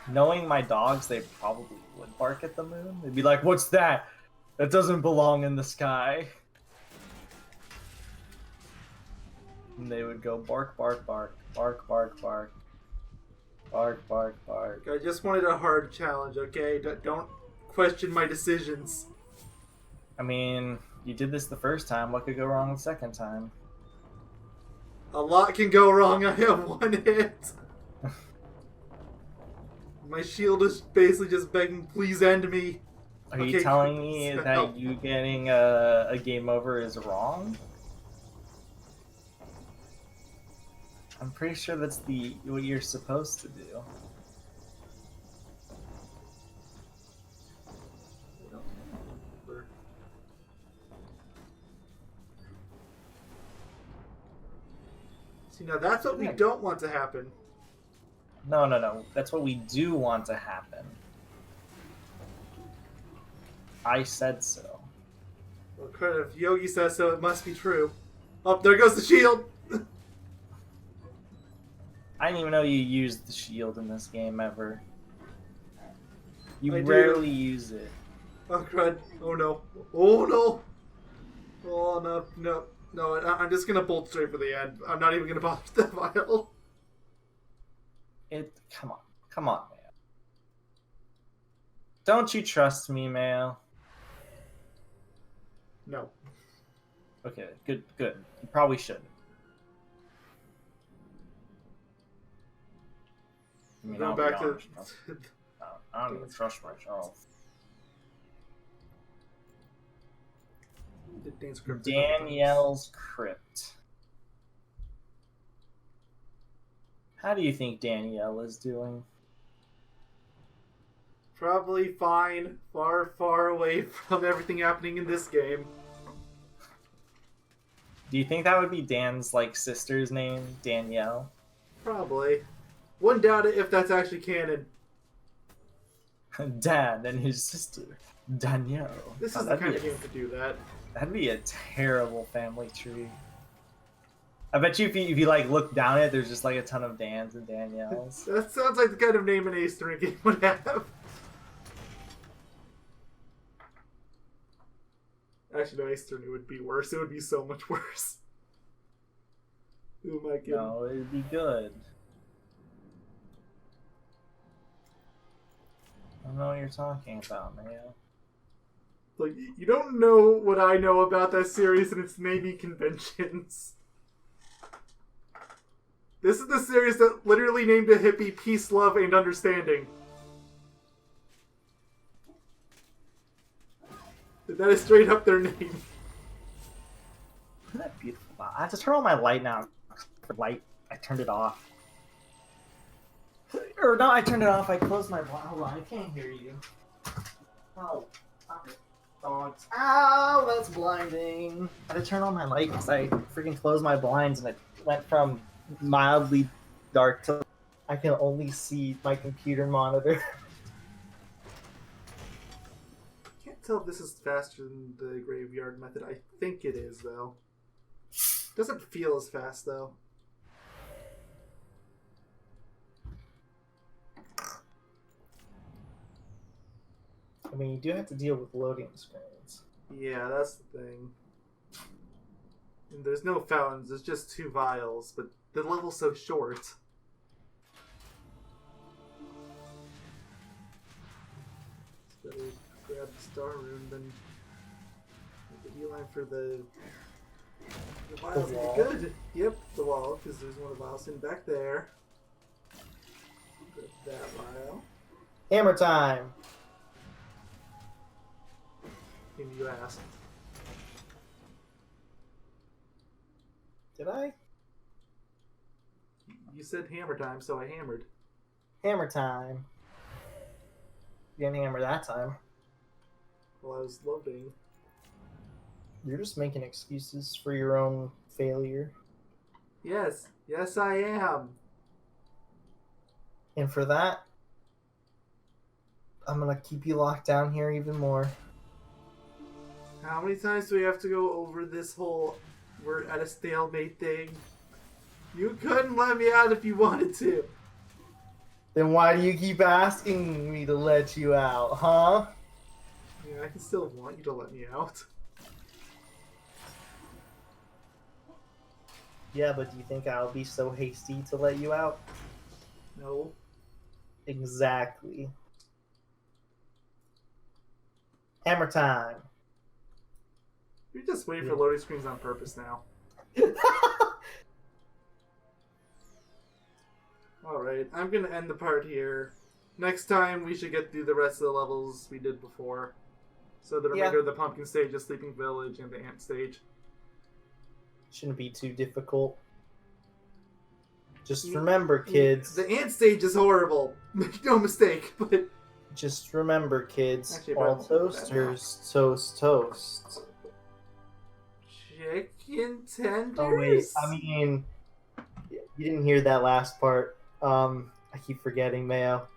Speaker 2: knowing my dogs, they probably would bark at the moon. They'd be like, what's that? That doesn't belong in the sky. And they would go bark, bark, bark, bark, bark, bark, bark, bark, bark.
Speaker 1: I just wanted a hard challenge, okay? Don't question my decisions.
Speaker 2: I mean, You did this the first time. What could go wrong the second time?
Speaker 1: A lot can go wrong. I have one hit. My shield is basically just begging, please end me.
Speaker 2: Are you telling me that you getting a game over is wrong? I'm pretty sure that's what you're supposed to do.
Speaker 1: See, now that's what we don't want to happen.
Speaker 2: No. That's what we do want to happen. I said so.
Speaker 1: Well, if Yogi says so, it must be true. Oh, there goes the shield!
Speaker 2: I didn't even know you used the shield in this game ever. You
Speaker 1: I do.
Speaker 2: rarely use it.
Speaker 1: Oh, crud. Oh, no. Oh, no! Oh, no, I'm just gonna bolt straight for the end. I'm not even gonna bother with that vial.
Speaker 2: Come on, man. Don't you trust me, Mayo?
Speaker 1: No.
Speaker 2: Okay, good. You probably shouldn't. I mean,
Speaker 1: Go
Speaker 2: I'll be
Speaker 1: back
Speaker 2: honest,
Speaker 1: to...
Speaker 2: I don't even trust myself. Danielle's Crypt. How do you think Danielle is doing?
Speaker 1: Probably fine. Far, far away from everything happening in this game.
Speaker 2: Do you think that would be Dan's, sister's name? Danielle?
Speaker 1: Probably. Wouldn't doubt it if that's actually canon.
Speaker 2: Dan and his sister, Danielle.
Speaker 1: This is the kind of game to do that.
Speaker 2: That'd be a terrible family tree. I bet you if you look down it, there's just a ton of Dans and Danielles.
Speaker 1: That sounds like the kind of name an Ace Attorney game would have. Actually, no, Ace Attorney would be worse. It would be so much worse. Who am I kidding?
Speaker 2: No, it'd be good. I don't know what you're talking about, man.
Speaker 1: Like, you don't know what I know about that series and its naming conventions. This is the series that literally named a hippie Peace, Love, and Understanding. That is straight up their name.
Speaker 2: Isn't that beautiful? I have to turn on my light now. Light, I turned it off. Or no, I turned it off. I closed my blind. Hold on, I can't hear you. Oh, stop it. Dogs. Ow, that's blinding. I had to turn on my light because I freaking closed my blinds and it went from mildly dark to I can only see my computer monitor.
Speaker 1: Can't tell if this is faster than the graveyard method. I think it is, though. Doesn't feel as fast, though.
Speaker 2: I mean, you do have to deal with loading screens.
Speaker 1: Yeah, that's the thing. And there's no fountains, there's just 2 vials, but the level's so short. Just better grab the star rune than make a beeline for the vials.
Speaker 2: wall.
Speaker 1: Good. Yep, the wall, because there's one of the vials sitting back there. Grab that vial.
Speaker 2: Hammer time!
Speaker 1: And you asked.
Speaker 2: Did I?
Speaker 1: You said hammer time, so I hammered.
Speaker 2: Hammer time. You didn't hammer that time.
Speaker 1: While I was loading.
Speaker 2: You're just making excuses for your own failure.
Speaker 1: Yes, yes I am.
Speaker 2: And for that, I'm gonna keep you locked down here even more.
Speaker 1: How many times do we have to go over this whole we're at a stalemate thing? You couldn't let me out if you wanted to.
Speaker 2: Then why do you keep asking me to let you out, huh?
Speaker 1: Yeah, I can still want you to let me out.
Speaker 2: Yeah, but do you think I'll be so hasty to let you out?
Speaker 1: No.
Speaker 2: Exactly. Hammer time.
Speaker 1: We just wait for loading screens on purpose now. Alright, I'm gonna end the part here. Next time we should get through the rest of the levels we did before. So the remainder of the pumpkin stage, the sleeping village, and the ant stage.
Speaker 2: Shouldn't be too difficult. Just remember, kids.
Speaker 1: The ant stage is horrible. Make no mistake, but...
Speaker 2: Just remember, kids.
Speaker 1: Actually,
Speaker 2: all
Speaker 1: bro,
Speaker 2: toasters toast toast.
Speaker 1: Chicken tenders?
Speaker 2: Oh wait, I mean, you didn't hear that last part. I keep forgetting, Mayo.